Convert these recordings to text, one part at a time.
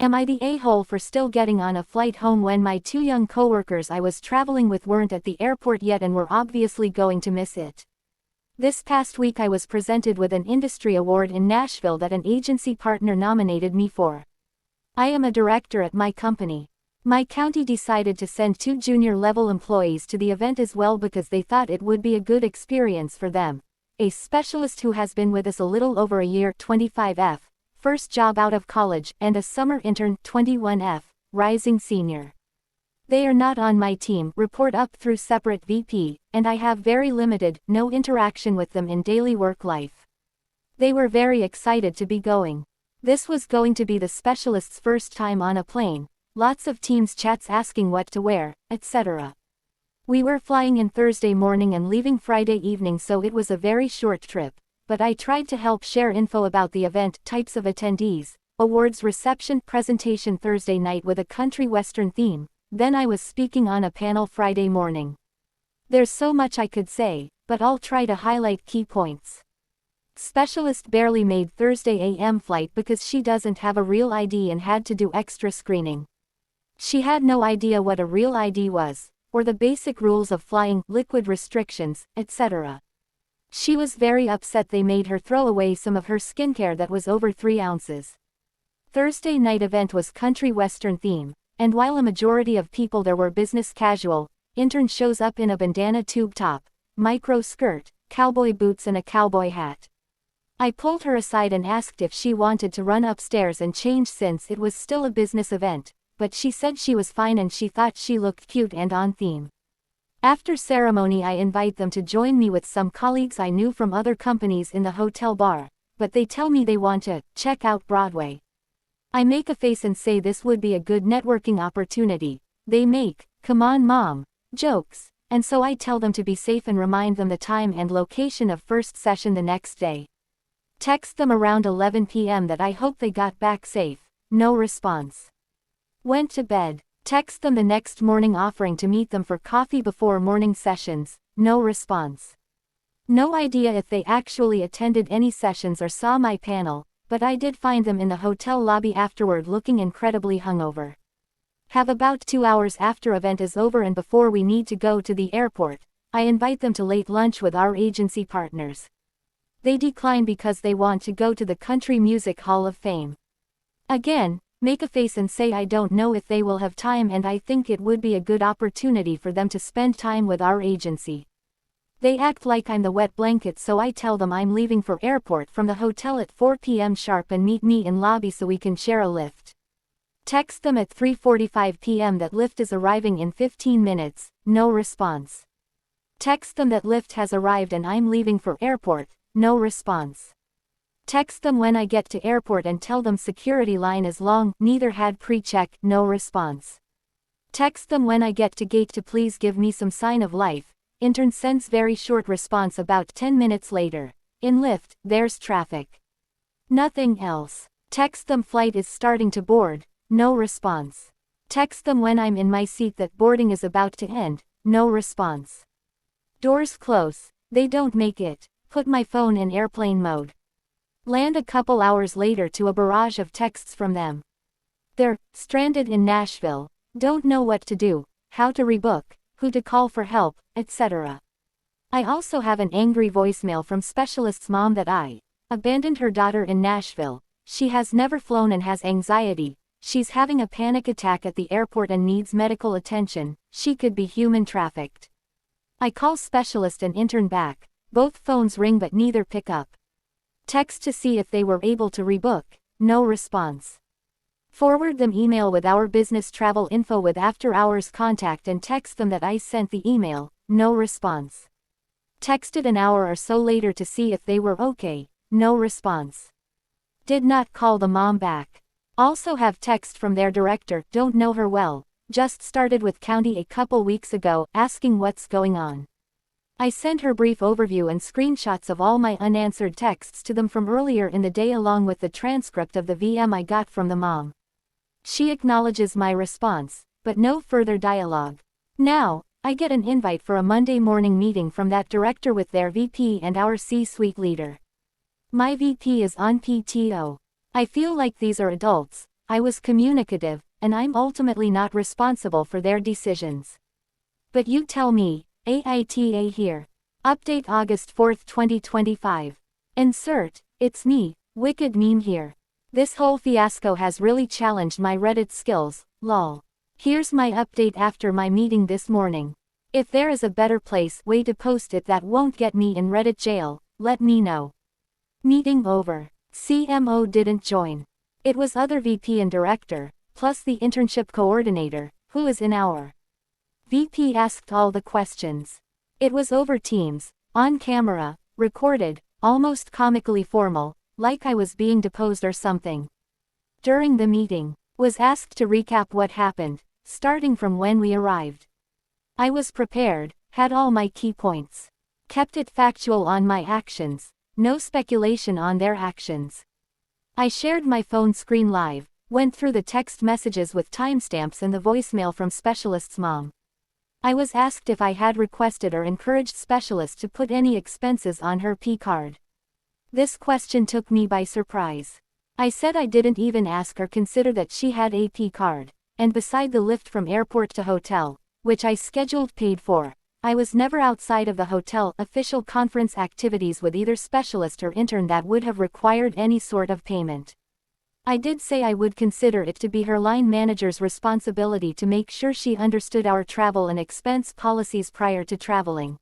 Am I the a-hole for still getting on a flight home when my two young coworkers I was traveling with weren't at the airport yet and were obviously going to miss it? This past week I was presented with an industry award in Nashville that an agency partner nominated me for. I am a director at my company. My county decided to send two junior-level employees to the event as well because they thought it would be a good experience for them. A specialist who has been with us a little over a year, 25F, first job out of college, and a summer intern, 21F, rising senior. They are not on my team, report up through separate VP, and I have very limited, no interaction with them in daily work life. They were very excited to be going. This was going to be the specialist's first time on a plane, lots of Teams chats asking what to wear, etc. We were flying in Thursday morning and leaving Friday evening, so it was a very short trip, but I tried to help share info about the event, types of attendees, awards reception, presentation Thursday night with a country western theme, then I was speaking on a panel Friday morning. There's so much I could say, but I'll try to highlight key points. Specialist barely made Thursday AM flight because she doesn't have a real ID and had to do extra screening. She had no idea what a real ID was, or the basic rules of flying, liquid restrictions, etc. She was very upset they made her throw away some of her skincare that was over 3 ounces. Thursday night event was country western theme, and while a majority of people there were business casual, intern shows up in a bandana tube top, micro skirt, cowboy boots and a cowboy hat. I pulled her aside and asked if she wanted to run upstairs and change since it was still a business event, but she said she was fine and she thought she looked cute and on theme. After ceremony I invite them to join me with some colleagues I knew from other companies in the hotel bar, but they tell me they want to check out Broadway. I make a face and say this would be a good networking opportunity. They make, "Come on mom," jokes, and so I tell them to be safe and remind them the time and location of first session the next day. Text them around 11 p.m. that I hope they got back safe, no response. Went to bed. Text them the next morning offering to meet them for coffee before morning sessions, no response. No idea if they actually attended any sessions or saw my panel, but I did find them in the hotel lobby afterward looking incredibly hungover. Have about 2 hours after event is over and before we need to go to the airport, I invite them to late lunch with our agency partners. They decline because they want to go to the Country Music Hall of Fame. Again, make a face and say I don't know if they will have time and I think it would be a good opportunity for them to spend time with our agency. They act like I'm the wet blanket, so I tell them I'm leaving for airport from the hotel at 4 p.m. sharp and meet me in lobby so we can share a lift. Text them at 3:45 p.m. that lift is arriving in 15 minutes, no response. Text them that lift has arrived and I'm leaving for airport, no response. Text them when I get to airport and tell them security line is long, neither had pre-check, no response. Text them when I get to gate to please give me some sign of life. Intern sends very short response about 10 minutes later. In lift, there's traffic. Nothing else. Text them flight is starting to board, no response. Text them when I'm in my seat that boarding is about to end, no response. Doors close, they don't make it. Put my phone in airplane mode. Land a couple hours later to a barrage of texts from them. They're stranded in Nashville, don't know what to do, how to rebook, who to call for help, etc. I also have an angry voicemail from specialist's mom that I abandoned her daughter in Nashville. She has never flown and has anxiety. She's having a panic attack at the airport and needs medical attention. She could be human trafficked. I call specialist and intern back. Both phones ring but neither pick up. Text to see if they were able to rebook, no response. Forward them email with our business travel info with after hours contact and text them that I sent the email, no response. Texted an hour or so later to see if they were okay, no response. Did not call the mom back. Also have text from their director, don't know her well, just started with county a couple weeks ago, asking what's going on. I sent her brief overview and screenshots of all my unanswered texts to them from earlier in the day along with the transcript of the VM I got from the mom. She acknowledges my response, but no further dialogue. Now, I get an invite for a Monday morning meeting from that director with their VP and our C-suite leader. My VP is on PTO. I feel like these are adults, I was communicative, and I'm ultimately not responsible for their decisions. But you tell me, AITAH here. Update August 4, 2025. Insert, it's me, Wicked Meme here. This whole fiasco has really challenged my Reddit skills, lol. Here's my update after my meeting this morning. If there is a better way to post it that won't get me in Reddit jail, let me know. Meeting over. CMO didn't join. It was other VP and director, plus the internship coordinator, who is in our. VP asked all the questions. It was over Teams, on camera, recorded, almost comically formal, like I was being deposed or something. During the meeting, was asked to recap what happened, starting from when we arrived. I was prepared, had all my key points. Kept it factual on my actions, no speculation on their actions. I shared my phone screen live, went through the text messages with timestamps and the voicemail from Specialist's mom. I was asked if I had requested or encouraged Specialist to put any expenses on her P card. This question took me by surprise. I said I didn't even ask or consider that she had a P card, and beside the lift from airport to hotel, which I scheduled paid for, I was never outside of the hotel official conference activities with either Specialist or intern that would have required any sort of payment. I did say I would consider it to be her line manager's responsibility to make sure she understood our travel and expense policies prior to traveling.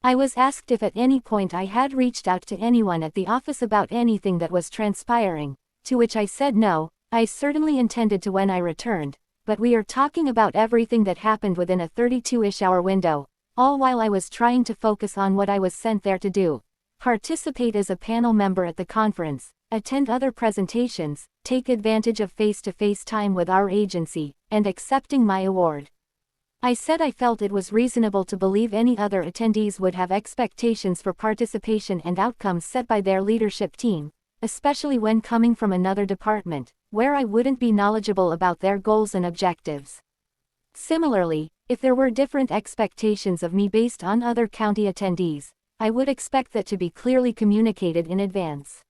I was asked if at any point I had reached out to anyone at the office about anything that was transpiring, to which I said no, I certainly intended to when I returned, but we are talking about everything that happened within a 32-ish hour window, all while I was trying to focus on what I was sent there to do. Participate as a panel member at the conference, attend other presentations, take advantage of face-to-face time with our agency, and accepting my award. I said I felt it was reasonable to believe any other attendees would have expectations for participation and outcomes set by their leadership team, especially when coming from another department, where I wouldn't be knowledgeable about their goals and objectives. Similarly, if there were different expectations of me based on other county attendees, I would expect that to be clearly communicated in advance.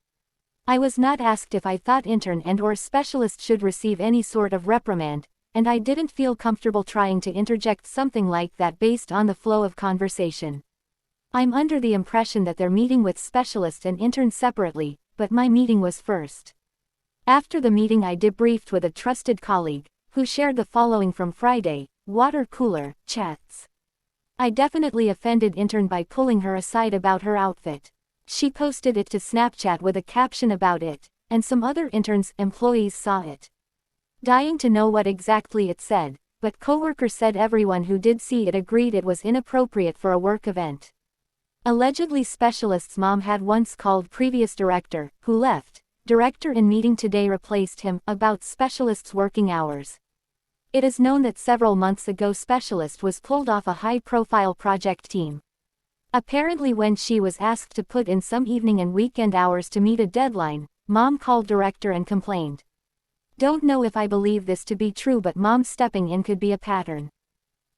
I was not asked if I thought intern and/or Specialist should receive any sort of reprimand, and I didn't feel comfortable trying to interject something like that based on the flow of conversation. I'm under the impression that they're meeting with Specialist and intern separately, but my meeting was first. After the meeting I debriefed with a trusted colleague, who shared the following from Friday, water cooler chats. I definitely offended intern by pulling her aside about her outfit. She posted it to Snapchat with a caption about it, and some other interns' employees saw it. Dying to know what exactly it said, but coworker said everyone who did see it agreed it was inappropriate for a work event. Allegedly Specialist's mom had once called previous director, who left, director in meeting today replaced him, about Specialist's working hours. It is known that several months ago Specialist was pulled off a high-profile project team. Apparently when she was asked to put in some evening and weekend hours to meet a deadline, mom called director and complained. Don't know if I believe this to be true, but mom stepping in could be a pattern.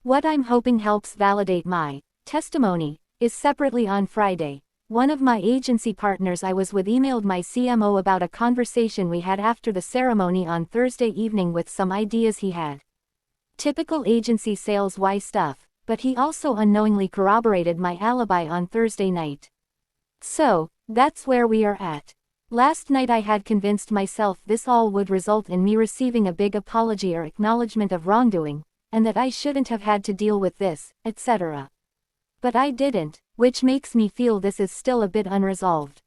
What I'm hoping helps validate my testimony is separately on Friday, one of my agency partners I was with emailed my CMO about a conversation we had after the ceremony on Thursday evening with some ideas he had. Typical agency sales-wise stuff, but he also unknowingly corroborated my alibi on Thursday night. So, that's where we are at. Last night I had convinced myself this all would result in me receiving a big apology or acknowledgement of wrongdoing, and that I shouldn't have had to deal with this, etc. But I didn't, which makes me feel this is still a bit unresolved.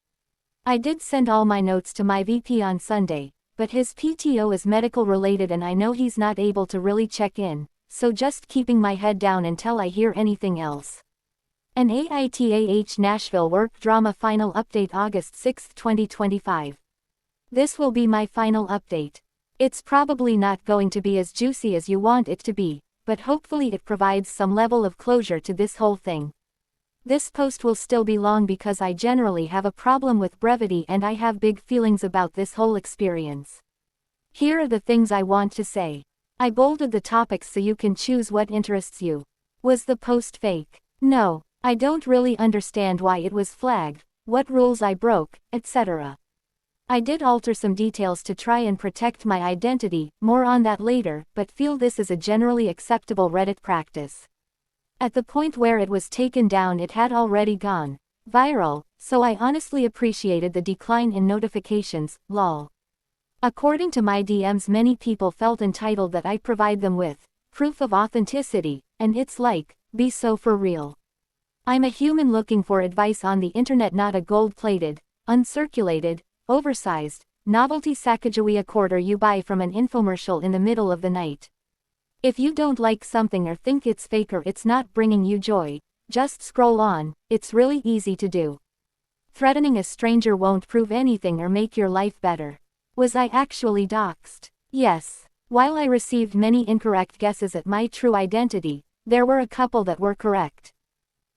I did send all my notes to my VP on Sunday, but his PTO is medical related and I know he's not able to really check in, so just keeping my head down until I hear anything else. An AITAH Nashville Work Drama Final Update August 6, 2025. This will be my final update. It's probably not going to be as juicy as you want it to be, but hopefully it provides some level of closure to this whole thing. This post will still be long because I generally have a problem with brevity and I have big feelings about this whole experience. Here are the things I want to say. I bolded the topics so you can choose what interests you. Was the post fake? No. I don't really understand why it was flagged, what rules I broke, etc. I did alter some details to try and protect my identity, more on that later, but feel this is a generally acceptable Reddit practice. At the point where it was taken down it had already gone viral, so I honestly appreciated the decline in notifications, lol. According to my DMs, many people felt entitled that I provide them with proof of authenticity, and it's like, be so for real. I'm a human looking for advice on the internet, not a gold-plated, uncirculated, oversized, novelty Sacagawea quarter you buy from an infomercial in the middle of the night. If you don't like something or think it's fake or it's not bringing you joy, just scroll on, it's really easy to do. Threatening a stranger won't prove anything or make your life better. Was I actually doxxed? Yes. While I received many incorrect guesses at my true identity, there were a couple that were correct.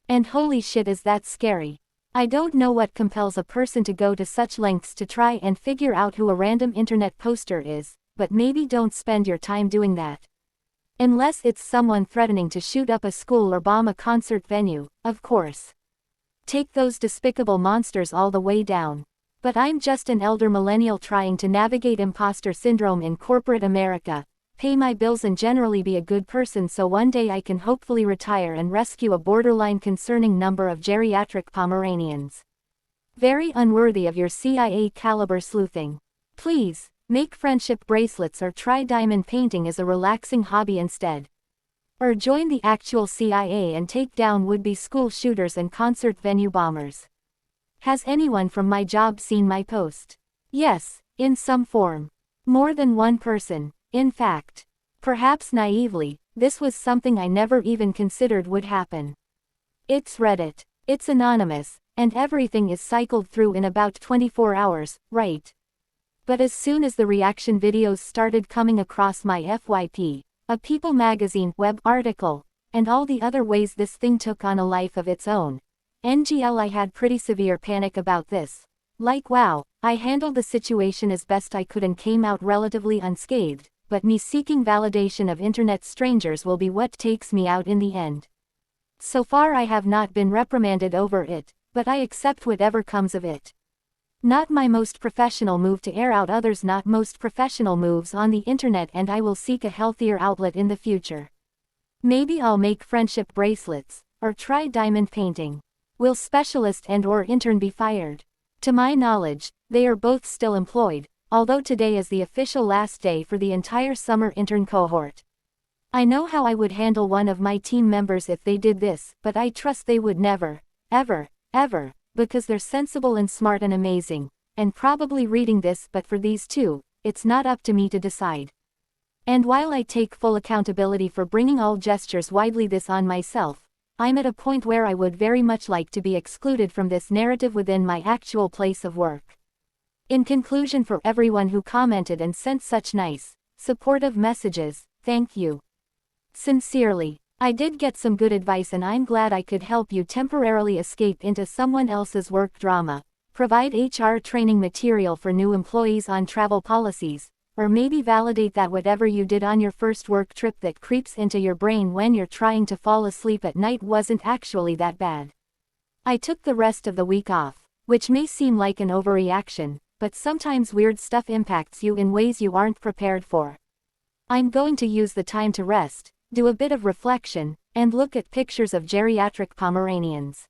And holy shit, is that scary. I don't know what compels a person to go to such lengths to try and figure out who a random internet poster is, but maybe don't spend your time doing that. Unless it's someone threatening to shoot up a school or bomb a concert venue, of course. Take those despicable monsters all the way down. But I'm just an elder millennial trying to navigate imposter syndrome in corporate America, pay my bills and generally be a good person so one day I can hopefully retire and rescue a borderline concerning number of geriatric Pomeranians. Very unworthy of your CIA caliber sleuthing. Please, make friendship bracelets or try diamond painting as a relaxing hobby instead. Or join the actual CIA and take down would-be school shooters and concert venue bombers. Has anyone from my job seen my post? Yes, in some form. More than one person, in fact. Perhaps naively, this was something I never even considered would happen. It's Reddit. It's anonymous, and everything is cycled through in about 24 hours, right? But as soon as the reaction videos started coming across my FYP, a People magazine web article, and all the other ways this thing took on a life of its own, NGL, I had pretty severe panic about this. Like wow, I handled the situation as best I could and came out relatively unscathed, but me seeking validation of internet strangers will be what takes me out in the end. So far I have not been reprimanded over it, but I accept whatever comes of it. Not my most professional move to air out others' not most professional moves on the internet, and I will seek a healthier outlet in the future. Maybe I'll make friendship bracelets, or try diamond painting. Will specialist and/or intern be fired? To my knowledge, they are both still employed, although today is the official last day for the entire summer intern cohort. I know how I would handle one of my team members if they did this, but I trust they would never, ever, because they're sensible and smart and amazing, and probably reading this, but for these two, it's not up to me to decide. And while I take full accountability for bringing all gestures widely this on myself, I'm at a point where I would very much like to be excluded from this narrative within my actual place of work. In conclusion, for everyone who commented and sent such nice, supportive messages, thank you. Sincerely. I did get some good advice and I'm glad I could help you temporarily escape into someone else's work drama, provide HR training material for new employees on travel policies, or maybe validate that whatever you did on your first work trip that creeps into your brain when you're trying to fall asleep at night wasn't actually that bad. I took the rest of the week off, which may seem like an overreaction, but sometimes weird stuff impacts you in ways you aren't prepared for. I'm going to use the time to rest, do a bit of reflection, and look at pictures of geriatric Pomeranians.